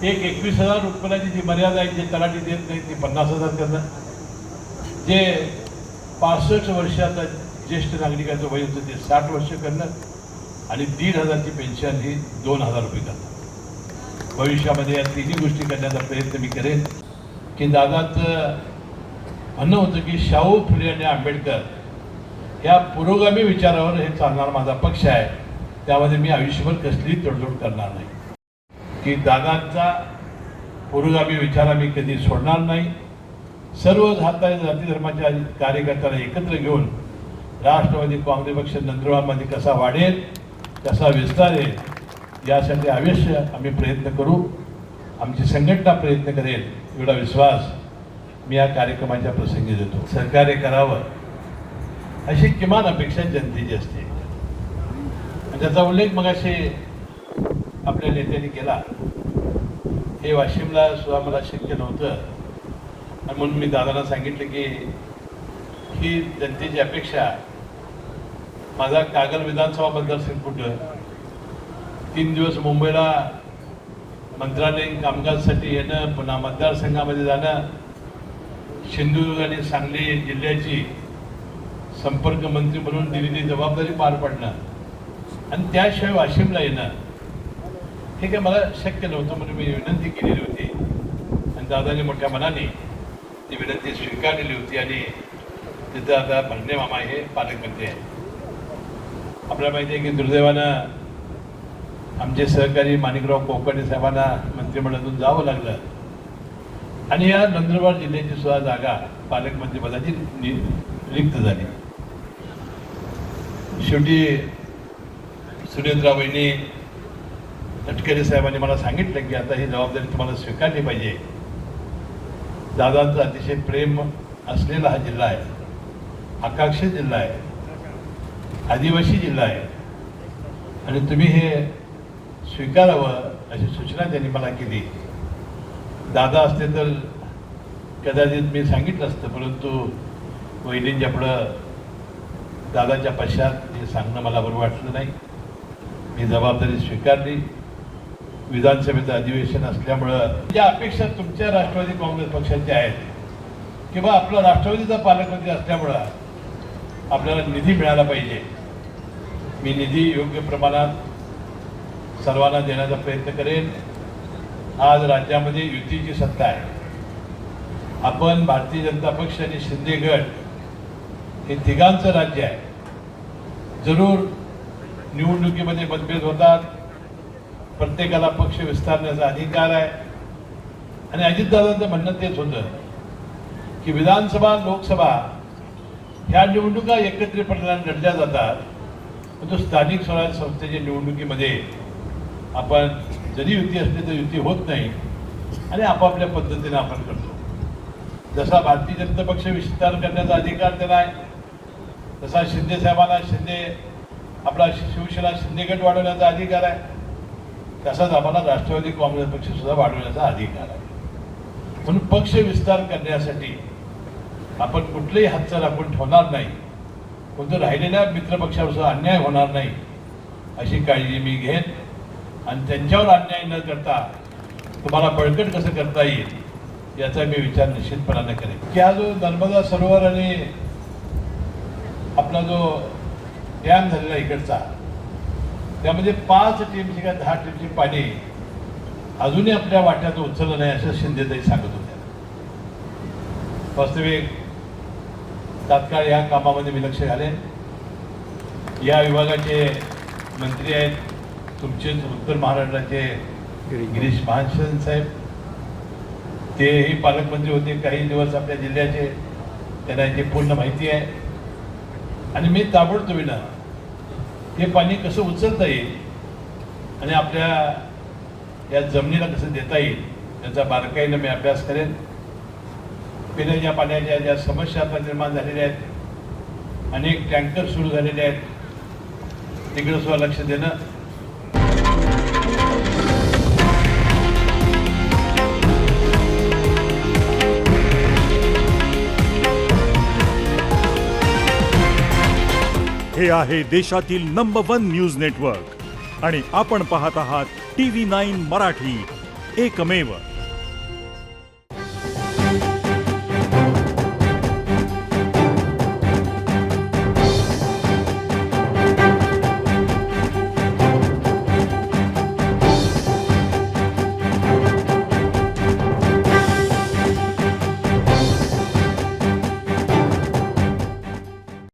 एक 21,000 रुपयाची जी मर्यादा आहे, जे तलाठी देत नाही ती 50,000 करणं, जे 65 वर्षाचा ज्येष्ठ नागरिकाचं वय होतं ते 60 वर्ष करणं आणि 1,500ची पेन्शन ही 2,000 रुपये करणं. भविष्यामध्ये या तिन्ही गोष्टी करण्याचा प्रयत्न मी करेन. की दादाचं म्हणणं होतं की शाहू फुले आणि आंबेडकर या पुरोगामी विचारावर हे चालणारा माझा पक्ष आहे, त्यामध्ये मी आयुष्यभर कसलीही तडजोड करणार नाही. की दादांचा पुरोगामी विचार मी कधी सोडणार नाही. सर्व जाती धर्माच्या कार्यकर्त्यांना एकत्र घेऊन राष्ट्रवादी काँग्रेस पक्ष नंदुरबारमध्ये कसा वाढेल, कसा विस्तारेल, यासाठी अवश्य आम्ही प्रयत्न करू. आमची संघटना प्रयत्न करेल एवढा विश्वास मी या कार्यक्रमाच्या प्रसंगी देतो. सहकार्य करावं अशी किमान अपेक्षा जनतेची असते. त्याचा उल्लेख मगाशी आपल्या नेत्यांनी केला. हे वाशिमला सुद्धा मला शक्य नव्हतं आणि म्हणून मी दादांना सांगितलं की ही जनतेची अपेक्षा. माझा कागल विधानसभा मतदारसंघ कुठं 3 दिवस मुंबईला मंत्रालयीन कामकाजासाठी येणं, पुन्हा मतदारसंघामध्ये जाणं, सिंधुदुर्ग आणि सांगली जिल्ह्याची संपर्क मंत्री म्हणून दिलेली जबाबदारी पार पाडणं आणि त्याशिवाय वाशिमला येणं हे काय मला शक्य नव्हतं. म्हणून मी विनंती केलेली होती आणि दादाने मोठ्या मनाने ती विनंती स्वीकारलेली होती आणि तिथं आता भरणे मामा हे पालकमंत्री आहेत. आपल्याला माहिती आहे की दुर्दैवानं आमचे सहकारी माणिकराव कोकणे साहेबांना मंत्रिमंडळातून जावं लागलं आणि या नंदुरबार जिल्ह्याची सुद्धा जागा पालकमंत्रीपदाची रिक्त झाली. शेवटी सुनेत्रा वहिनी तटकरे साहेबांनी मला सांगितलं की आता ही जबाबदारी तुम्हाला स्वीकारली पाहिजे. दादांचं अतिशय प्रेम असलेला हा जिल्हा आहे, आकांक्षित जिल्हा आहे, आदिवासी जिल्हा आहे आणि तुम्ही हे स्वीकारावं अशी सूचना त्यांनी मला केली. दादा असते तर कदाचित मी सांगितलं असतं, परंतु वहिनींच्या पुढं दादाच्या पश्चात हे सांगणं मला बरं वाटलं नाही. मी जबाबदारी स्वीकारली. विधानसभेचं अधिवेशन असल्यामुळं ज्या अपेक्षा तुमच्या राष्ट्रवादी काँग्रेस पक्षाच्या आहेत किंवा आपला राष्ट्रवादीचा पालकमंत्री असल्यामुळं आपल्याला निधी मिळाला पाहिजे. मी निधी योग्य प्रमाणात सर्वांना देण्याचा प्रयत्न करेन. आज राज्यामध्ये युतीची सत्ता आहे. आपण भारतीय जनता पक्ष आणि शिंदे गट हे तिघांचं राज्य आहे. जरूर निवडणुकीमध्ये मतभेद होतात, प्रत्येकाला पक्ष विस्तारण्याचा अधिकार आहे आणि अजितदादांचं म्हणणं तेच होतं की विधानसभा लोकसभा ह्या निवडणुका एकत्रितपणे लढल्या जातात, परंतु स्थानिक स्वराज्य संस्थेच्या निवडणुकीमध्ये आपण जरी युती असली तर युती होत नाही आणि आपापल्या पद्धतीने आपण करतो. जसा भारतीय जनता पक्ष विस्तार करण्याचा अधिकार त्यांना आहे, तसा शिंदे साहेबांना आपला शिवसेना शिंदे गट वाढवण्याचा अधिकार आहे, तसाच आम्हाला राष्ट्रवादी काँग्रेस पक्ष सुद्धा वाढवण्याचा अधिकार आहे. म्हणून पक्ष विस्तार करण्यासाठी आपण कुठलेही हातचाल आपण ठेवणार नाही, परंतु राहिलेल्या मित्रपक्षावर सुद्धा अन्याय होणार नाही अशी काळजी मी घेईन आणि त्यांच्यावर अन्याय न करता तुम्हाला बळकट कसं करता येईल याचा मी विचार निश्चितपणाने करेन. की हा जो नर्मदा सरोवर आणि आपला जो डॅम झालेला इकडचा, त्यामध्ये 5 टीमची का 10 टीमची पाणी अजूनही आपल्या वाट्यात उचललं नाही असं शिंदेताई सांगत होत्या. वास्तविक तात्काळ या कामामध्ये मी लक्ष घालेन. या विभागाचे मंत्री आहेत तुमचेच उत्तर महाराष्ट्राचे गिरीश महाजन साहेब, तेही पालकमंत्री होते काही दिवस आपल्या जिल्ह्याचे, त्यांना याची पूर्ण माहिती आहे आणि मी ताबडतोबीनं हे पाणी कसं उचलता येईल आणि आपल्या या जमिनीला कसं देता येईल याचा बारकाईनं मी अभ्यास करेन. पिण्याच्या पाण्याच्या ज्या समस्या आता निर्माण झालेल्या आहेत, अनेक टँकर सुरू झालेले आहेत, तिकडं सुद्धा लक्ष देणं. हे आहे देशातील नंबर 1 न्यूज नेटवर्क आणि आपण पाहत आहात TV9 मराठी, एकमेव